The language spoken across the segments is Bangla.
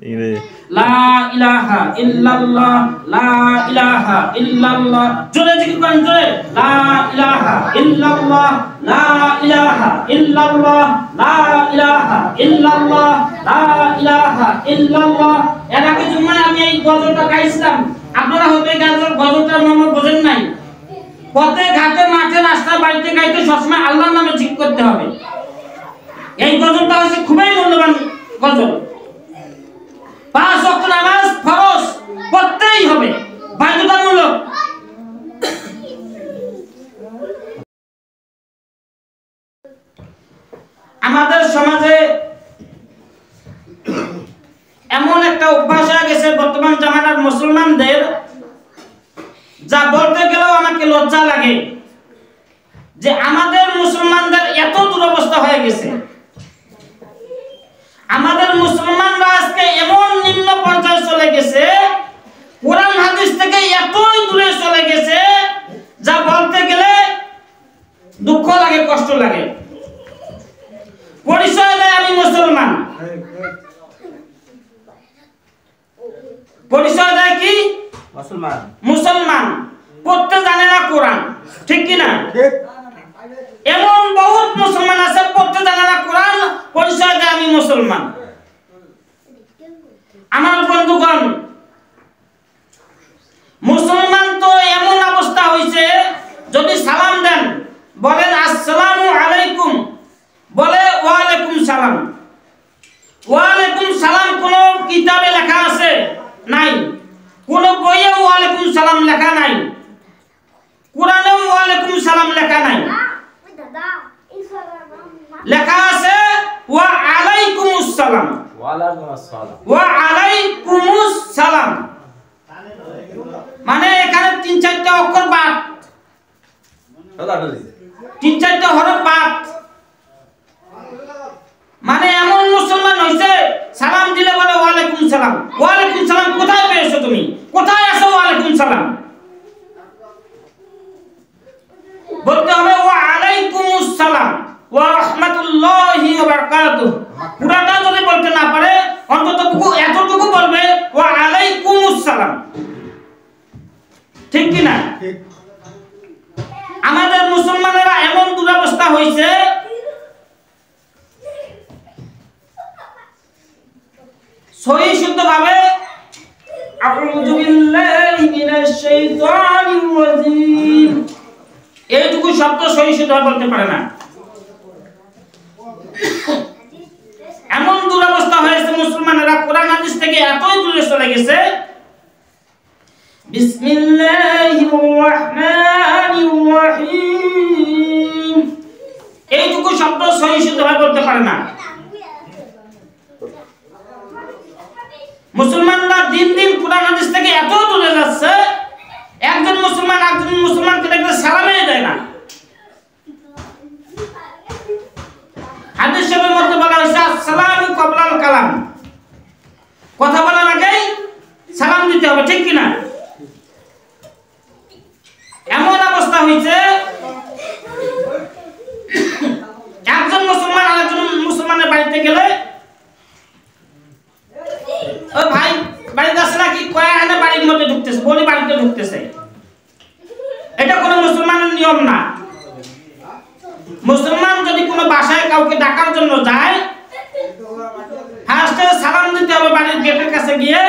লা ইলাহা ইল্লাল্লাহ লা ইলাহা ইল্লাল্লাহ জোরে জিকির করেন জোরে লা ইলাহা ইল্লাল্লাহ লা ইলাহা ইল্লাল্লাহ লা ইলাহা ইল্লাল্লাহ লা ইলাহা ইল্লাল্লাহ। এর আগে জুম্মায় আমি এই গজলটা গাইছিলাম, আপনারা হয়তো এই গজলটার নাম বোঝেন নাই। পথে ঘাটে মাঠে রাস্তা বাড়িতে গাইতে সবসময় আল্লাহর নামে জিকির করতে হবে। এই গজলটা হচ্ছে খুবই মূল্যবান গজল। 5 ওয়াক্ত নামাজ ফরজ পড়তেই হবে, বাধ্যতামূলক। আমাদের সমাজে এমন একটা অভ্যাস হয়ে গেছে বর্তমান জামানার মুসলমানদের, যা বলতে গেলেও আমাকে লজ্জা লাগে, যে আমাদের মুসলমানদের এত দুরবস্থা হয়ে গেছে। আমাদের মুসলমানরা আজকে এমন নিম্ন পর্যায়ে চলে গেছে, কোরআন হাদিস থেকে এতই দূরে চলে গেছে, যা বলতে গেলে দুঃখ লাগে, কষ্ট লাগে। পরিচয় দেয় আমি মুসলমান, পরিচয় দেয় কি মুসলমান, মুসলমান পড়তে জানে না কোরআন, ঠিক কি না? এমন বহুত মুসলমান আছে পড়তে জানে না কোরআন, পরিচয় দেয় আমি মুসলমান। আমার বন্ধুগণ, মুসলমান তো এমন অবস্থা হয়েছে, যদি সালাম দেন বলেন আসসালামু আলাইকুম, বলে ওয়ালাইকুম সালাম। ওয়ালাইকুম সালাম কোন কিতাবে লেখা আছে? নাই। কোন বইয়ে ওয়ালাইকুম সালাম লেখা নাই, কোরআনেও ওয়ালাইকুম সালাম লেখা নাই। লেখা আছে ওয়া আলাইকুমুস সালাম, ওয়া আলাইকুমুস সালাম। মানে এখানে 3-4টা অক্ষর বাদ, 3-4টা হরফ বাদ। মানে এমন মুসলমান হইছে, সালাম দিলে বলে ওয়ালাইকুম সালাম। ওয়ালাইকুম সালাম কোথায় পেয়েছো তুমি? কোথায় আছো ওয়ালাইকুম সালাম? বলতে হবে ওয়া আলাইকুমুস সালাম ওয়া রাহমাতুল্লাহি ওয়া বারাকাতুহু। পুরাটা যদি বলতে না পারে, অন্তত এতটুকু বলবে ওয়া আলাইকুমুস সালাম, ঠিক কি না? আমাদের মুসলমানেরা এমন দুরবস্থা হইছে, সহি শুদ্ধভাবে আউযু বিল্লাহি মিনাশ শাইতানির রাজীম এইটুকু শব্দ সহি শুদ্ধভাবে বলতে পারে না। এমন দুরবস্থা হয়েছে মুসলমানেরা কোরআন হাদিস থেকে এতই দূরে চলে গেছে। বিসমিল্লাহির রাহমানির রাহিম এইটুকু শব্দ সহি শুদ্ধভাবে বলতে পারে না। মুসলমানরা দিন দিন কোরআন হাদিস থেকে এত দূরে যাচ্ছে, একজন মুসলমান একজন মুসলমানকে দেখলে সালামই দেয় না। হাদিস শরীফের মধ্যে বলা হয়েছে আসসালামু ক্বাবলাল কালাম, কথা বলার আগেই সালাম দিতে হবে, ঠিক কি না? এমন অবস্থা হয়েছে, একজন মুসলমান আরেকজন মুসলমানের বাড়িতে গেলে, ও ভাই বাড়িতে আসে নাকি, কয় আনে বাড়ির মধ্যে ঢুকতেছে, বলি বাড়িতে ঢুকতেছে। এটা কোনো মুসলমানের নিয়ম না। মুসলমান যদি কোনো বাসায় কাউকে ডাকার জন্য যায়, ফার্স্টে সালাম দিতে হবে বাড়ির গেটের কাছে গিয়ে,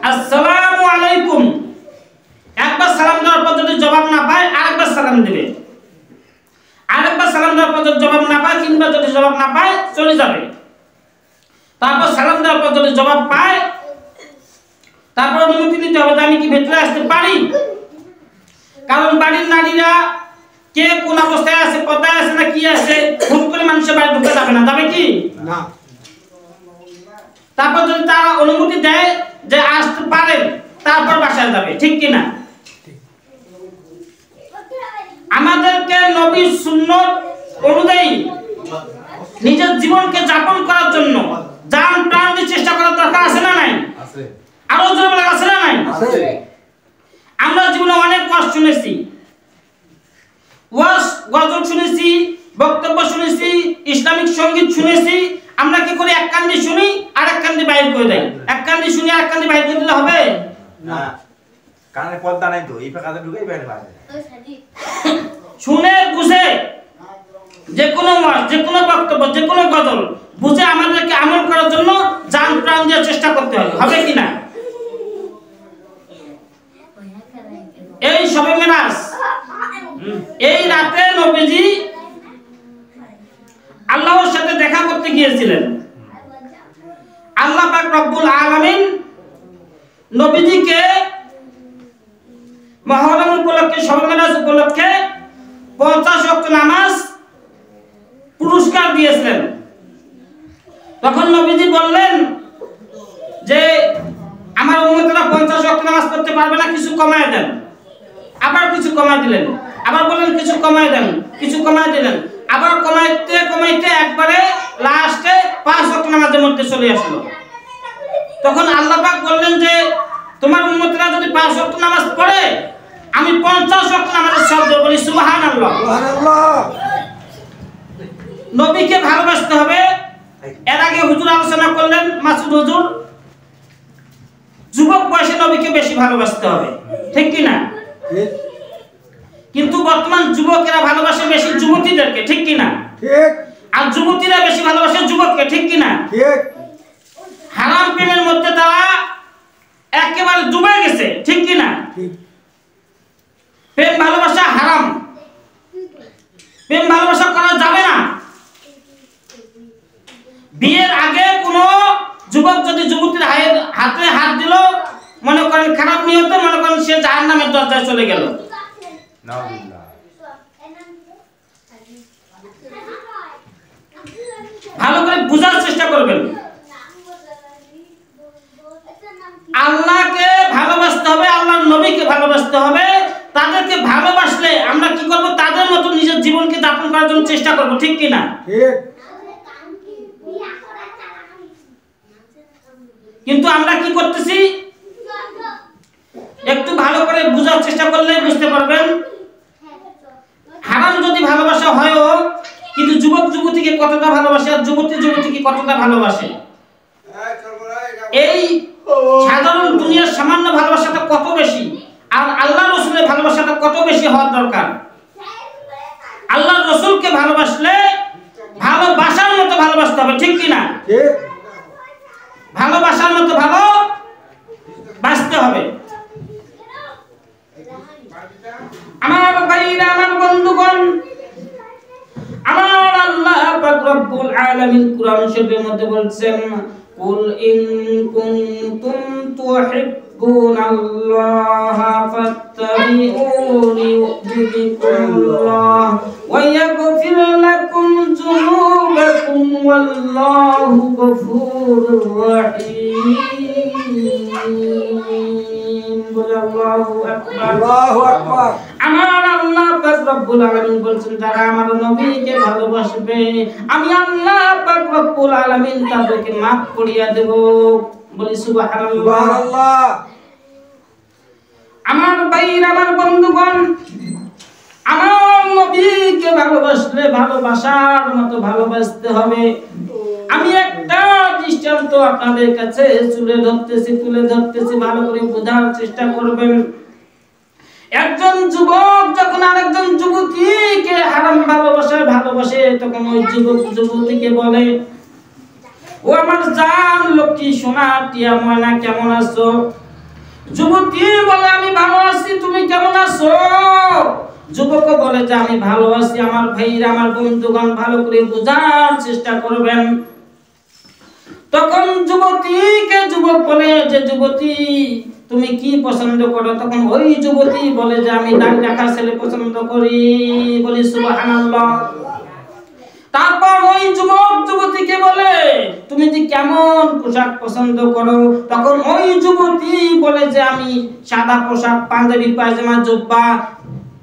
আসসালামু আলাইকুম। একবার সালাম দেওয়ার পর যদি জবাব না পায়, আরেকবার সালাম দিবে। আরেকবার সালাম দেওয়ার পর যদি জবাব না পায়, কিংবা যদি জবাব না পায় চলে যাবে। তারপর সালাম দেওয়ার পর যদি জবাব পায়, তারপর অনুমতি নিতে হবে যে আমি কি ভেতরে আসতে পারি। কারণ বাড়ির নারীরা কে কোন অবস্থায় আছে, পর্দায় আছে না কি আছে, হুট করে মানুষের বাড়ি ঢুকে যাবে না, যাবে কি না? তারপর যদি তারা অনুমতি দেয় যে আসতে পারেন, তারপর বাসায় যাবে, ঠিক কি না? আমাদেরকে নবীর সুন্নাত অনুযায়ী নিজের জীবনকে যাপন করার জন্য জান প্রাণ দিয়ে চেষ্টা করার দরকার আছে না নাই? আছে। আরো জোরে বলা আছে না নাই? আছে। আমরা জীবনে অনেক কষ্ট শুনেছি, ওয়াজ গজল শুনেছি, বক্তব্য শুনেছি, ইসলামিক সঙ্গীত শুনেছি। আমরা কি করি? এক কান দিয়ে শুনি আর এক কান দিয়ে বাইর করে দেয়। এক কান দিয়ে শুনে এক কান দিয়ে বাইরে করে দিলে হবে না, কানে পর্দা নাই তো, এই কানে ঢুকেই বাইরে বাজে। শুনে বুঝে যে কোনো ওয়াজ, যে কোনো বক্তব্য, যে কোনো গজল বুঝে আমাদেরকে আমল করার জন্য জান প্রাণ দিয়ে চেষ্টা করতে হবে, হবে কি না? এই শবে মেরাজ, এই রাতে নবীজি আল্লাহর সাথে দেখা করতে গিয়েছিলেন। আল্লাহ পাক রব্বুল আলামিন নবীজিকে মুহররম উপলক্ষে, শবে মেরাজ উপলক্ষে 50 ওয়াক্ত নামাজ পুরস্কার দিয়েছিলেন। তখন নবীজি বললেন যে আমার উম্মতরা 50 ওয়াক্ত নামাজ পড়তে পারবে না, কিছু কমায় দেন। আবার কিছু কমায় দিলেন, আবার বললেন কিছু কমায় দেন, কিছু কমায় দিলেন, আবার কমাইতে কমাইতে একবারে লাস্টে 5 ওয়াক্ত নামাজের মধ্যে চলে আসলো। তখন আল্লাহ পাক বললেন যে তোমার উম্মতরা যদি 5 ওয়াক্ত নামাজ পড়ে আমি 50 ওয়াক্ত নামাজের শব্দ বলি, সুবহানাল্লাহ। সুবহানাল্লাহ। নবীকে ভালোবাসতে হবে। এর আগে হুজুর আলোচনা করলেন, মাসুদ হুজুর, যুবক বয়সে নবীকে বেশি ভালোবাসতে হবে, ঠিক কি না? কিন্তু বর্তমান যুবকেরা ভালোবাসে বেশি যুবতীদেরকে, ঠিক কি না? ঠিক। আর যুবতীরা বেশি ভালোবাসে যুবককে, ঠিক কি না? ঠিক। হারাম প্রেমের মধ্যে তারা একেবারে ডুবে গেছে, ঠিক কি না? ঠিক। প্রেম ভালোবাসা হারাম, প্রেম ভালোবাসা করা যাবে না। বিয়ের আগে কোনো যুবক যদি যুবতীর হাতে হাত দিল, মনে করেন খারাপ নিয়তে, মনে করেন সে জাহান্নামের দরজায় চলে গেল। ভালো করে বুঝার চেষ্টা করবেন। আল্লাহকে ভালোবাসতে হবে, আল্লাহর নবীকে ভালোবাসতে হবে। তাদেরকে ভালোবাসলে আমরা কি করব? তাদের মতো নিজের জীবনকে যাপন করার জন্য চেষ্টা করব, ঠিক কি না? ঠিক। কিন্তু আমরা কি করতেছি? একটু ভালো করে বুঝার চেষ্টা করলে বুঝতে পারবেন। হারাম যদি ভালোবাসা হয়ও, কিন্তু যুবক যুবতীকে কতটা ভালোবাসে আর যুবতী যুবতীকে কতটা ভালোবাসে, এই সাধারণ দুনিয়ার সামান্য ভালোবাসাটা কত বেশি, আর আল্লাহ রসুলের ভালোবাসাটা কত বেশি হওয়ার দরকার। আল্লাহ রসুলকে ভালোবাসলে ভালোবাসার মতো ভালোবাসতে হবে, ঠিক কি না? ভালোবাসার মতো ভালো বাসতে হবে। আমার ভাইরা, আমার বন্ধুগণ, আমার আল্লাহ পাক রব্বুল আলামিন কুরআন শরীফের মধ্যে বলছেন, কুল ইন কুনতুম তুহিব্বুনাল্লাহা ফাত্তাবিউনি ইউহ্বিবকুমুল্লাহ ওয়া ইয়াগফির লাকুম যুনুবাকুম ওয়াল্লাহু গফুরুর রহিম। আল্লাহু আকবার, আল্লাহু আকবার। আমার আল্লাহ পাক রব্বুল আলামিন বলেন, যারা আমার নবীকে ভালোবাসবে আমি আল্লাহ পাক রব্বুল আলামিন তাদেরকে maaf করিয়া দেব। বলি সুবহানাল্লাহ। সুবহানাল্লাহ। আমার ভাইরা, আমার বন্ধুগণ, আমার নবীকে ভালোবাসলে ভালোবাসার মতো ভালোবাসতে হবে। আমি একটা দৃষ্টান্ত আপনাদের কাছে তুলে ধরতেছি, ভালো করে বোঝার চেষ্টা করবেন। একজন যুবক যখন আরেকজন যুবতীকে হারাম ভালোবাসে, তখন ওই যুবক যুবতীকে বলে, ও আমার জান লক্ষ্মী সোনা টিয়া ময়না, কেমন আছো? যুবতী বলে, আমি ভালো আছি, তুমি কেমন আছো? যুবক বলে যে আমি ভালো আছি। আমার ভাইরা, আমার বন্ধুগণ, ভালো করে বোঝার চেষ্টা করবেন। তখন যুবতীকে যুবক বলে যে, যুবতী তুমি কি পছন্দ করো? তখন ওই যুবতী বলে যে আমি দাড়ি রাখা ছেলে পছন্দ করি। বলি সুবহানাল্লাহ। তারপর ওই যুবক যুবতীকে বলে, তুমি যে কেমন পোশাক পছন্দ করো? তখন ওই যুবতী বলে যে আমি সাদা পোশাক, পাঞ্জাবি, পায়জামা, জুব্বা,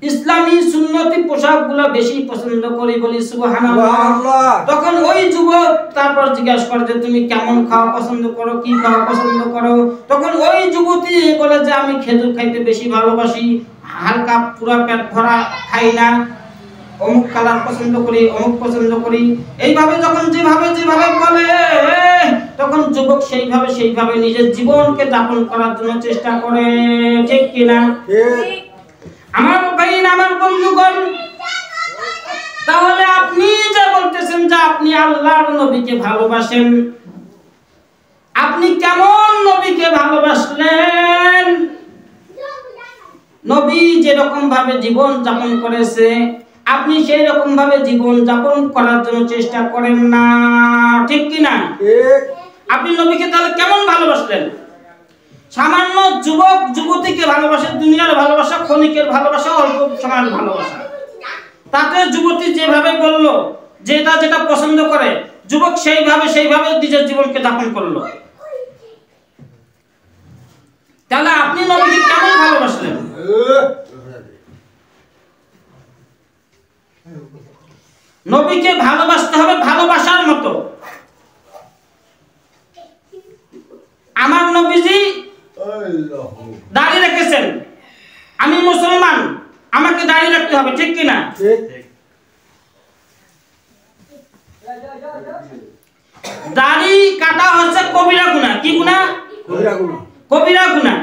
ইসলামী সুন্নতি পোশাকগুলো বেশি পছন্দ করি। বলি সুবহানাল্লাহ। তখন ওই যুবক তারপর জিজ্ঞাসা করে যে তুমি কেমন খাওয়া পছন্দ করো, কি খাওয়া পছন্দ করো? তখন ওই যুবতী বলে যে আমি খেজুর খাইতে বেশি ভালোবাসি, হালকা পুরা পেট ভরা খাই না, অমুক কালার পছন্দ করি, অমুক পছন্দ করি। এইভাবে যখন যেভাবে বলে তখন যুবক সেইভাবে নিজের জীবনকে যাপন করার জন্য চেষ্টা করে, ঠিক কিনা? আমার ভাই আমার বন্ধুগণ, তাহলে আপনি যে বলতেছেন যে আপনি আল্লাহর নবীকে ভালোবাসেন, আপনি কেমন নবীকে ভালোবাসলেন? নবী যেরকম ভাবে জীবন যাপন করেছে আপনি সেই রকম ভাবে জীবন যাপন করার জন্য চেষ্টা করেন না, ঠিক কি না? আপনি নবীকে তাহলে কেমন ভালোবাসলেন? সামান্য যুবক যুবতীকে ভালোবাসে, দুনিয়ার ভালোবাসা, ক্ষণিকের ভালোবাসা, অল্প সময়ের ভালোবাসা। তাতে যুবতী যেভাবে বলল, যেটা পছন্দ করে, যুবক সেইভাবে নিজের জীবনকে যাপন করলো। তাহলে আপনি নবীকে কেমন ভালোবাসলেন? নবীকে ভালোবাসতে হবে ভালোবাসার মতো। আমার নবীজি দাড়ি রেখেছেন, আমি মুসলমান, আমাকে দাড়ি রাখতে হবে, ঠিক কিনা? দাড়ি কাটা হচ্ছে কবিরা গুনাহ। কি গুনাহ? কবিরা গুনাহ।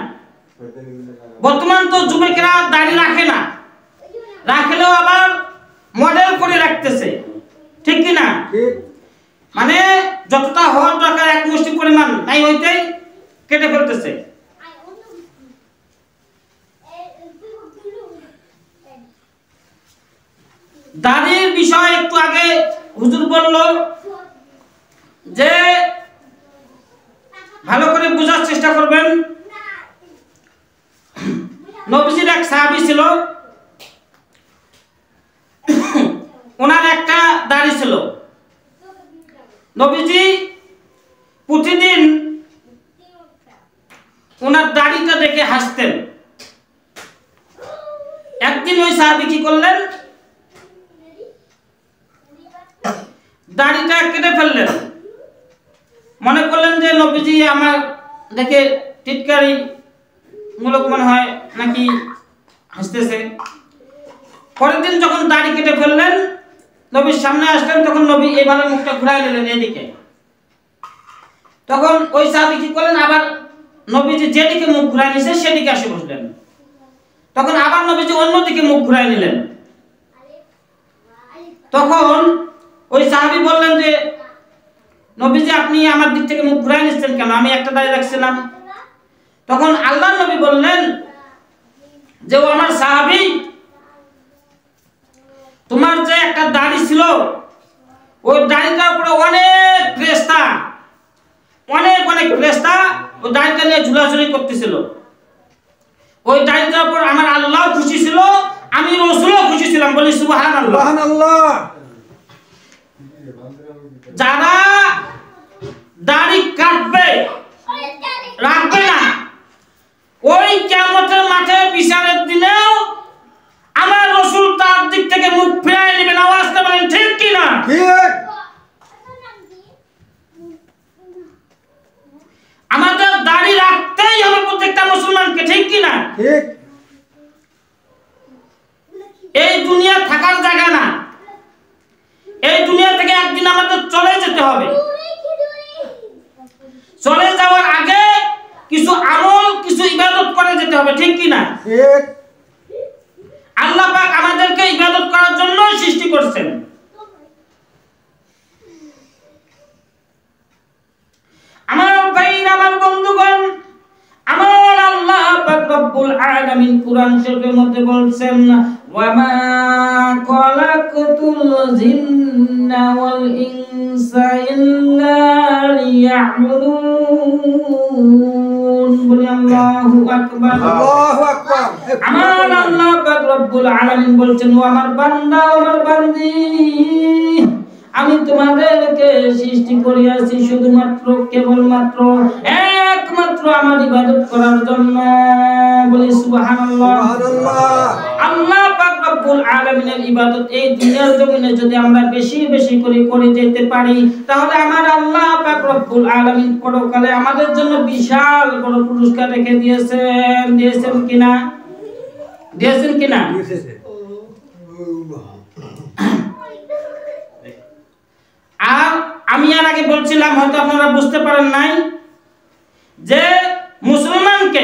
বর্তমান তো যুবকেরা দাড়ি রাখে না, রাখলেও আবার মডেল করে রাখতেছে, ঠিক কিনা? মানে যতটা হওয়ার দরকার এক মুষ্টি পরিমাণ তাই হইতেই কেটে ফেলতেছে। দাড়ির বিষয় একটু আগে হুজুর বলল, যে ভালো করে বোঝার চেষ্টা করবেন। নবীজির এক সাহাবী ছিল, ওনার একটা দাড়ি ছিল। নবীজি প্রতিদিন ওনার দাড়িটা দেখে হাসতেন। একদিন ওই সাহাবী কি করলেন, দাড়িটা কেটে ফেললেন। মনে করলেন যে নবীজি আমার দেখে টিটকারি মূলক মনে হয় নাকি হাসতেছে। পরের দিন যখন দাড়ি কেটে ফেললেন, নবীর সামনে আসলেন, তখন নবী এইভাবে মুখটা ঘুরাই নিলেন এদিকে। তখন ওই সাহাবী কি করলেন, আবার নবীজি যেদিকে মুখ ঘুরাই নিছে সেদিকে এসে বসলেন। তখন আবার নবীজি অন্যদিকে মুখ ঘুরাই নিলেন। তখন ওই সাহাবী বললেন যে নবীজি আপনি আমার দিক থেকে মুখ ঘুরাই নিচ্ছেন কেন, আমি একটা দাড়ি রাখছিলাম। তখন আল্লাহর নবী বললেন যে ও আমার সাহাবী, তোমার যে একটা দাড়ি ছিল, ওই দাড়িটার উপরে অনেক ফেরেশতা ওই দাড়িটা নিয়ে ঝুলাঝুলি করতেছিল। ওই দাড়িটার উপর আমার আল্লাহ খুশি ছিল, আমি রাসূলও খুশি ছিলাম। বলি সুবহানাল্লাহ। যারা দাড়ি কাটবে রাখবে না, ওই কিয়ামতের মাঠে বিচারের দিনেও আমার রাসূল তার দিক থেকে মুখ ফিরায় নেবেন। আওয়াজটা বলেন ঠিক কি না? ঠিক। আমাদের দাড়ি রাখতেই হবে প্রত্যেকটা মুসলমানকে, ঠিক কি না? ঠিক। এই দুনিয়া থাকার জায়গা না, এই দুনিয়া থেকে একদিন আমাদের চলে যেতে হবে। চলে যাওয়ার আগে কিছু আমল, কিছু ইবাদত করে যেতে হবে, ঠিক কি না? ঠিক। আল্লাহ পাক আমাদেরকে ইবাদত করার জন্য সৃষ্টি করেছেন। আমার ভাই আমার বন্ধুগণ, আমার আল্লাহ পাক রব্বুল আলামিন কুরআন শরীফের মধ্যে বলছেন, ওয়া মা খালাকতুল জিন্না ওয়াল ইনসা ইল্লা লিয়া'বুদুন। বলি আল্লাহু আকবার। আল্লাহু আকবার। আমার আল্লাহ পাক রব্বুল আলামিন বলছেন, ও আমার বান্দা, আমার বান্দি, আমি তোমাদেরকে সৃষ্টি করিয়াছি শুধুমাত্র কেবলমাত্র একমাত্র আমার ইবাদত করার জন্য। বলি সুবহানাল্লাহ। আল্লাহ পাক রব্বুল আলামিনের ইবাদত এই দুনিয়ার জমিনে যদি আমরা বেশি বেশি করে যেতে পারি, তাহলে আমার আল্লাহ পাক রব্বুল আলামিন পরকালে আমাদের জন্য বিশাল বড় পুরস্কার রেখে দিয়েছেন কিনা? দিয়েছেন কিনা? আর আমি এর আগে বলছিলাম, হয়তো আপনারা বুঝতে পারেন নাই, যে মুসলমানকে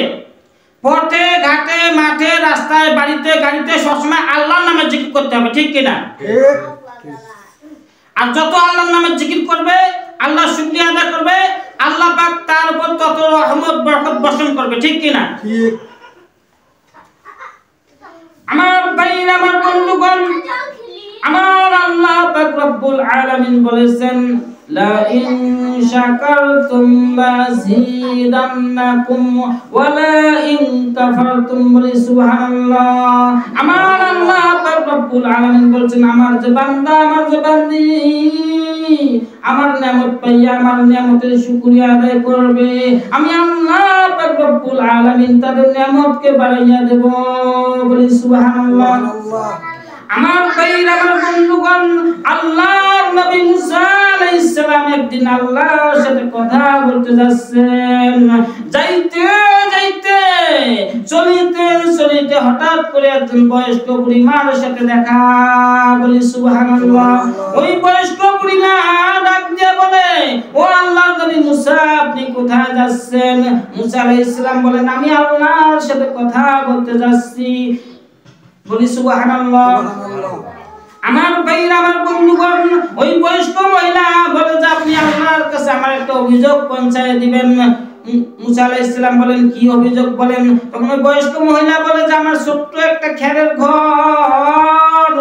পথে ঘাটে মাঠে রাস্তায় বাড়িতে গাড়িতে সবসময় আল্লাহর নামে জিকির করতে হবে, ঠিক কিনা? আর যত আল্লাহর নামে জিকির করবে, আল্লাহ শুকরিয়া আদায় করবে, আল্লাহ পাক তার উপর তত রহমত বরকত বর্ষণ করবে, ঠিক কিনা? ঠিক। আমার ভাইরা, আমার বন্ধুগণ, আমার আল্লাহ পাক রব্বুল আলামিন বলেছেন, লা ইন শাকারতুম লাযিদান্নাকুম ওয়া লা ইন কাফারতুম, বলি সুবহানাল্লাহ। আমার আল্লাহ পাক রব্বুল আলামিন বলেছেন, আমার যে বান্দা, আমার যে বান্দি আমার নিয়ামত পাইয়া আমার নিয়ামতের শুকরিয়া আদায় করবে, আমি আল্লাহ পাক রব্বুল আলামিন তাদের নিয়ামতকে বাড়াইয়া দেব, বলি সুবহানাল্লাহ। আমার ভাইরা, আমার বন্ধুগণ, আল্লাহর নবী মুসা আলাইহিস সালাম একদিন আল্লাহর সাথে কথা বলতে যাচ্ছেন, যাইতে যাইতে চলিতে চলিতে হঠাৎ করে একজন বয়স্ক বুড়িমার সাথে দেখা, বলি সুবহানাল্লাহ। ওই বয়স্ক বুড়িমা ডাক দিয়ে বলে, ও আল্লাহর নবী মুসা, আপনি কোথায় যাচ্ছেন? মুসা আলাইহিস সালাম বলেন, আমি আল্লাহর সাথে কথা বলতে যাচ্ছি, বলি সুবহানাল্লাহ। আমার ভাইরা, আমার বন্ধুগণ, ওই বয়স্ক মহিলা বলে যে আপনি আল্লাহর কাছে আমার একটা অভিযোগ পৌঁছায় দিবেন। মুসা আলাইহিস সালাম বলেন, কি অভিযোগ বলেন? তখন ওই বয়স্ক মহিলা বলে যে আমার ছোট্ট একটা খেরের ঘর,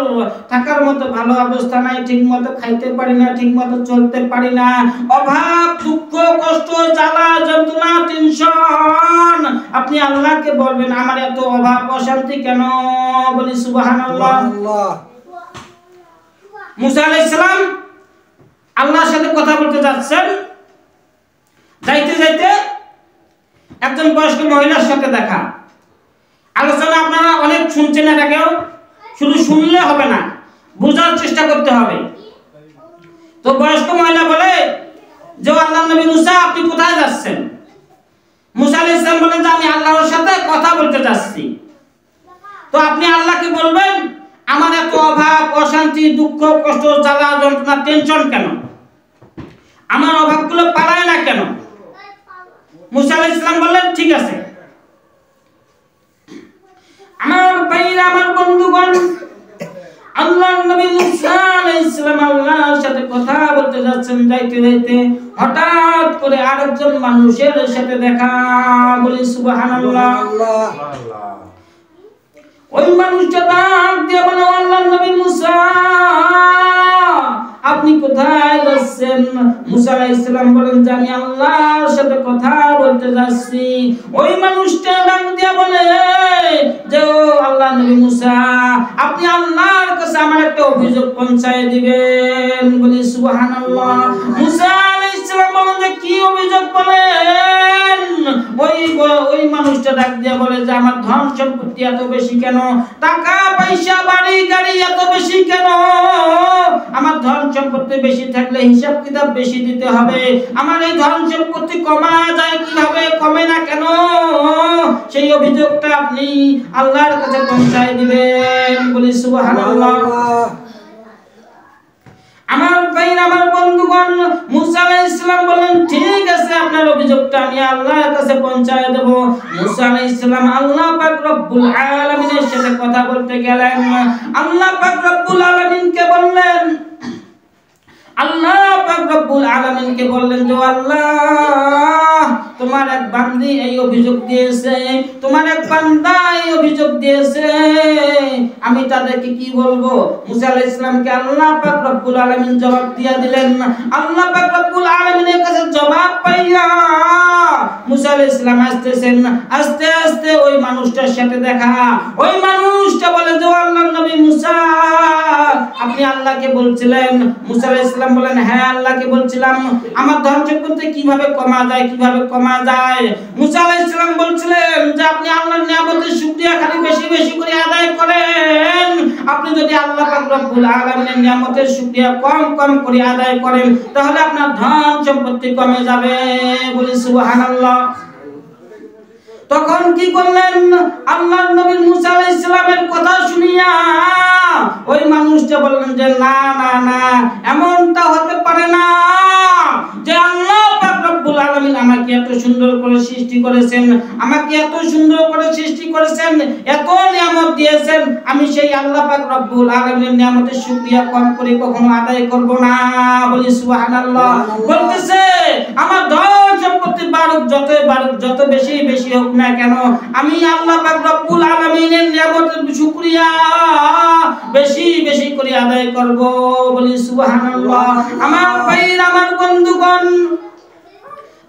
থাকার মতো ভালো অবস্থা নাই, ঠিক মতো খাইতে পারি না, ঠিক মতো চলতে পারি না, অভাব দুঃখ কষ্ট জ্বালা যন্ত্রণা টেনশন, আপনি আল্লাহকে বলবেন আমার এত অভাব অশান্তি কেন, বলি সুবহানাল্লাহ। মুসা আলাইহিস সালাম আল্লাহর সাথে কথা বলতে যাচ্ছেন, যাইতে যাইতে একজন বয়স্ক মহিলার সাথে দেখা। আলোচনা আপনারা অনেক শুনছেন এর আগেও, শুধু শুনলে হবে না, বোঝার চেষ্টা করতে হবে। তো বয়স্ক মহিলা বলে যে আল্লাহর নবী মুসা, আপনি কোথায় যাচ্ছেন? মুসা আলাইহিস সালাম বলেন যে আমি আল্লাহর সাথে কথা বলতে যাচ্ছি। তো আপনি আল্লাহকে বলবেন আমার এত অভাব অশান্তি দুঃখ কষ্ট জ্বালা যন্ত্রণা টেনশন কেন, আমার অভাবগুলো পালায় না কেন? মুসা আলাইহিস সালাম বললেন ঠিক আছে। আমার ভাইরা, আমার বন্ধুগণ, আল্লাহর নবী মুসা আলাইহিস সালাম আল্লাহর সাথে কথা বলতে যাচ্ছেন, যাইতে যাইতে হঠাৎ করে আরেকজন মানুষের সাথে দেখা, বলি সুবহানাল্লাহ। ওই মানুষটা ডাক দিয়ে বলে, আল্লাহর নবী মুসা, আপনি কোথায় যাচ্ছেন? মুসা আলাইহিস সালাম বলেন যে আমি আল্লাহর সাথে কথা বলতে যাচ্ছি। ওই মানুষটা ডাক দিয়ে বলে যে ও আল্লাহর নবী মুসা, আপনি আল্লাহর কাছে আমার একটা অভিযোগ পৌঁছায় দিবেন, বলি সুবহানাল্লাহ। মুসা আলাইহিস সালাম বলেন যে কি অভিযোগ বলেন? ওই মানুষটা ডাক দিয়ে বলে যে আমার ধন সম্পত্তি এত বেশি কেন, টাকা পয়সা বাড়ি গাড়ি এত বেশি কেন? আমার ধন সম্পত্তি বেশি থাকলে হিসাব কিতাব বেশি দিতে হবে, আমার এই ধন সম্পত্তি কমা যায় কিভাবে, কমে না কেন? সেই অভিযোগটা আপনি আল্লাহর কাছে পৌঁছায় দিবেন, বলি সুবহানাল্লাহ। আমার ভাইরা, আমার বন্ধুগণ, মুসা আলাইহিস সালাম বলেন ঠিক আছে, আপনার অভিযোগটা আমি আল্লাহর কাছে পৌঁছায় দেব। মুসা আলাইহিস সালাম আল্লাহ পাক রব্বুল আলামিনের সাথে কথা বলতে গেলেন। আল্লাহ পাক রব্বুল আলামিনকে বললেন, আল্লাহ পাক রব্বুল আলামিনকে বললেন যে আল্লাহ, তোমার এক বান্দি এই অভিযোগ দিয়েছে, তোমার এক বান্দা এই অভিযোগ দিয়েছে, আমি তাদেরকে কি বলবো? মুসা আলাইহিস সালামকে আল্লাহ পাক রব্বুল আলামিন জবাব দিয়ে দিলেন। আল্লাহ পাক রব্বুল আলামিনের কাছে জবাব পাইয়া মুসা আলাইহিস সালাম আসতেছেন, আস্তে আস্তে ওই মানুষটার সাথে দেখা। ওই মানুষটা বলে যে আল্লাহর নবী মুসা, আপনি আল্লাহকে বলছিলেন? মুসা আলাইহিস সালাম বলেন হ্যাঁ, আল্লাহকে বলছিলাম আমার ধন সম্পত্তি কিভাবে কমা যায়, কিভাবে কমা যায়। মুসা আলাইহিস সালাম বলছিলেন যে আপনি আল্লাহর নিয়ামতের শুকরিয়া খালি বেশি বেশি করে আদায় করেন। আপনি যদি আল্লাহ পাক রব্বুল আলামিনের নিয়ামতের শুকরিয়া কম কম করে আদায় করেন, তাহলে আপনার ধন সম্পত্তি কমে যাবে, বলি সুবহানাল্লাহ। তখন কি করলেন? আল্লাহর নবী মুসা আলাইহিস সালামের কথা শুনিয়া ওই মানুষটা বললেন যে না না না, এমনটা হতে পারে না যে আল্লাহ পাক রব্বুল আলামিন আমাকে এত সুন্দর করে সৃষ্টি করেছেন, আমাকে এত সুন্দর করে সৃষ্টি করেছেন, এত নিয়ামত দিয়েছেন, আমি সেই আল্লাহ পাক রব্বুল আলামিনের নিয়ামতের শুকরিয়া কম করে কখনো আদায় করব না। বলি সুবহানাল্লাহ। বলতেছে আমার ধন সম্পত্তি বাড়ুক, যত বেশি বেশি হোক না কেন, আমি আল্লাহ পাক রব্বুল আলামিনের নিয়ামতের শুকরিয়া বেশি বেশি করে আদায় করব। বলি সুবহানাল্লাহ। আমার ভাইরা, আমার বন্ধুগণ,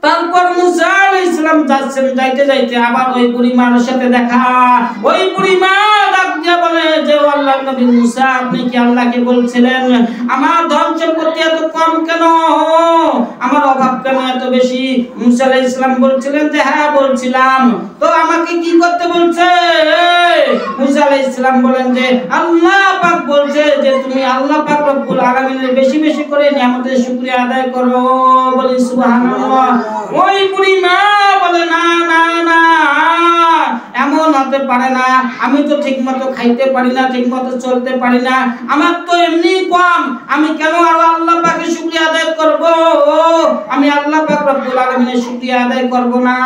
তারপর মুসা আলাইহিস সালাম যাচ্ছেন, যাইতে যাইতে আবার ওই বুড়িমার সাথে দেখা। ওই বুড়িমা ডাক দিয়া বলে যে আল্লাহর নবী মুসা, আপনি কি আল্লাহকে বলছিলেন আমার ধন সম্পত্তি এত কম কেন, আমার অভাব কেন এত বেশি? মুসা আলাইহিস সালাম বলছিলেন যে হ্যাঁ বলছিলাম। তো আমাকে কি করতে বলছে? মুসা আলাইহিস সালাম বলেন যে আল্লাহ পাক বলছে যে তুমি আল্লাহ পাক রব্বুল আলামিনের বেশি বেশি করে নিয়ামতের শুকরিয়া আদায় করো। বলি সুবহানাল্লাহ। ওই বুড়িমা বলে না না না, এমন হতে পারে না, আমি তো ঠিকমতো খাইতে পারি না, ঠিকমতো চলতে পারি না, আমার তো এমনি কম, আমি কেন আরো আল্লাহ পাকের শুকরিয়া আদায় করব? আমি আল্লাহ পাক রব্বুল আলামিনের শুকরিয়া আদায় করব না।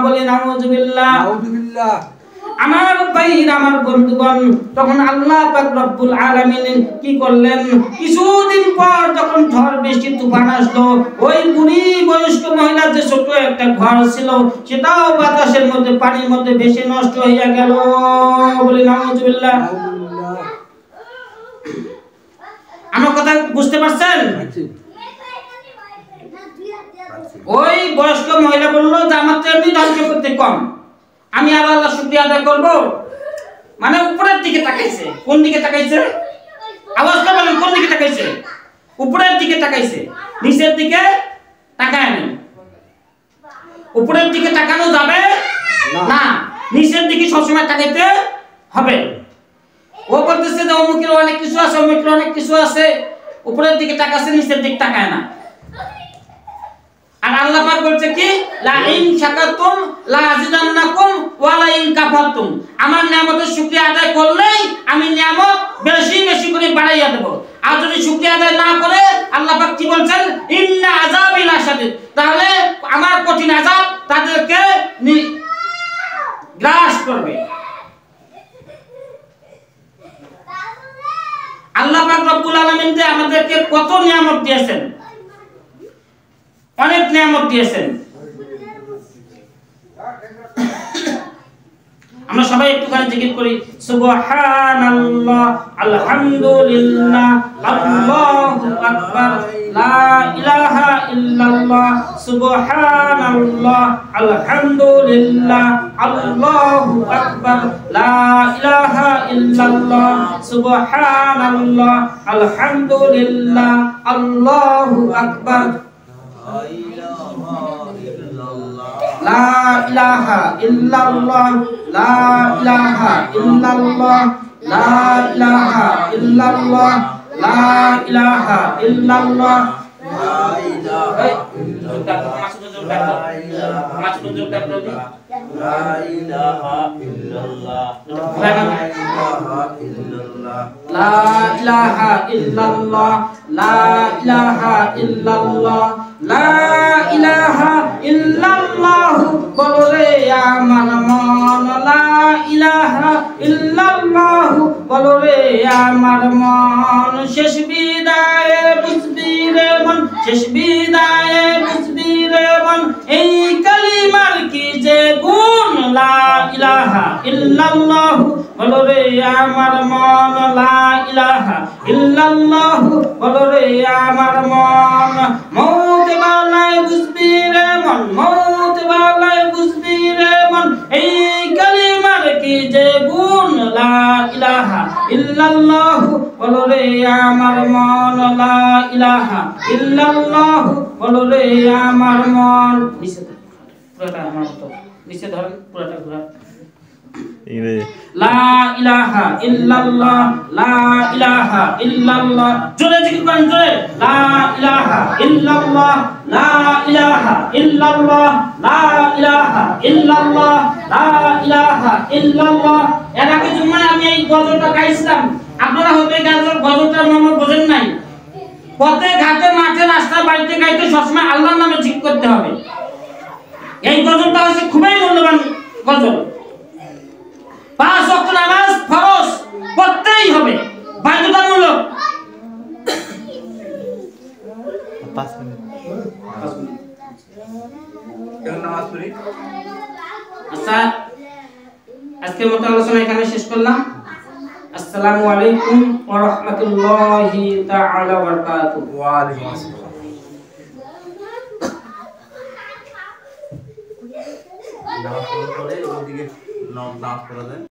বলি নাউযুবিল্লাহ। নাউযুবিল্লাহ। আমার ভাইরা, আমার বন্ধুগণ, তখন আল্লাহ পাক রব্বুল আলামিন কি করলেন? কিছুদিন পর যখন ঝড় বৃষ্টি তুফান আসলো, ওই বুড়ি বয়স্ক মহিলার যে ছোট একটা ঘর ছিল সেটাও বাতাসের মধ্যে, পানির মধ্যে ভেসে নষ্ট হইয়া গেল। বলি নাউযুবিল্লাহ। আমার কথা বুঝতে পারছেন? ওই বয়স্ক মহিলা বললো যে আমার তো এমনি ধন সম্পত্তি কম, আমি আর আল্লাহ শুকরিয়া আদায় করব? মানে উপরের দিকে তাকাইছে। কোন দিকে তাকাইছে? আওয়াজ করে বলেন, কোন দিকে তাকাইছে? উপরের দিকে তাকাইছে, নিচের দিকে তাকায় না। উপরের দিকে তাকানো যাবে না, নিচের দিকে সবসময় তাকাইতে হবে। ও বলতেছে যে অমুকের অনেক কিছু আছে, অমুকের অনেক কিছু আছে, উপরের দিকে তাকাচ্ছে, নিচের দিকে তাকায় না। আর আল্লাহ পাক বলছে কি, লা ইন শাকারতুম লা আযিদান্নাকুম ওয়া লা ইন কাফারতুম, আমার নিয়ামতের শুকরিয়া আদায় করলেই আমি নিয়ামত বেশি বেশি করে বাড়াইয়া দেব। আর যদি শুকরিয়া আদায় না করে, আল্লাহ পাক কি বলছেন, ইন্না আযাবি লাশাদীদ, তাহলে আমার কঠিন আযাব তাদেরকে গ্রাস করবে। আল্লাহ পাক রব্বুল আলামিন যে আমাদেরকে কত নিয়ামত দিয়েছেন, অনেক নিয়ামত দিয়েছেন। আমরা সবাই একটুখানি জিকির করি, সুবহানাল্লাহ, আলহামদুলিল্লাহ, আল্লাহু আকবার, লা ইলাহা ইল্লাল্লাহ, সুবহানাল্লাহ, আলহামদুলিল্লাহ, আল্লাহু আকবার, লা ইলাহা ইল্লাল্লাহ, সুবহানাল্লাহ, আলহামদুলিল্লাহ, আল্লাহু আকবার, লা ইলাহা ইল্লাল্লাহ, লা ইলাহা ইল্লাল্লাহ, লা ইলাহা ইল্লাল্লাহ, লা ইলাহা ইল্লাল্লাহ, লা ইলাহা ইল্লাল্লাহ, লা ইলাহা ইল্লাল্লাহ, লা ইলাহা ইল্লাল্লাহ, লা ইলাহা ইল্লাল্লাহ। বলো রে আমার মন, লা ইলাহা ইল্লাল্লাহ, বলো রে আমার মন। শেষ বিদায়ে বুঝবি রে মন, শেষ বিদায়ে বুঝবি রে মন, এই কালিমার কি যে গুণ, লা ইলাহা ইল্লাল্লাহ, বলো রে আমার মন, লা ইলাহা ইল্লাল্লাহ, বলো রে আমার মন। মৌত বেলায় বুঝবি রে মন, মৌত বেলায় বুঝবি রে মন, এই কালিমার কি যে গুণ, লা ইলাহা ইল্লাল্লাহ, বলো রে আমার মন, লা ইলাহা ইল্লাল্লাহ, বলো রে আমার মন। নিচে পুরোটা আমার তো নিচে ধরেন, পুরোটা ঘোরা। লা ইলাহা ইল্লাল্লাহ, লা ইলাহা ইল্লাল্লাহ। জোরে জিকির করেন, জোরে। লা ইলাহা ইল্লাল্লাহ, লা ইলাহা ইল্লাল্লাহ, লা ইলাহা ইল্লাল্লাহ লা ইলাহা ইল্লাল্লাহ। এর আগে জুম্মায় আমি এই গজলটা গাইছিলাম, আপনারা হয়তো এই গজলটার নাম বোঝেন নাই। পথে ঘাটে মাঠে রাস্তা বাড়িতে গাইতে সবসময় আল্লাহর নামে জিকির করতে হবে। এই গজলটা হচ্ছে খুবই মূল্যবান গজল। 5 ওয়াক্ত নামাজ ফরজ পড়তেই হবে, বাধ্যতামূলক। 5 মিনিট কেন নামাজ পড়ি? আচ্ছা, আজকের মতো আলোচনা এখানে শেষ করলাম। আসসালামু আলাইকুম ওয়া রাহমাতুল্লাহি তাআলা ওয়া বারাকাতুহু। ওয়া আলাইকুম আসসালাম। নামাজ পড়লে ওদিকে নামাজ পড়া যায়।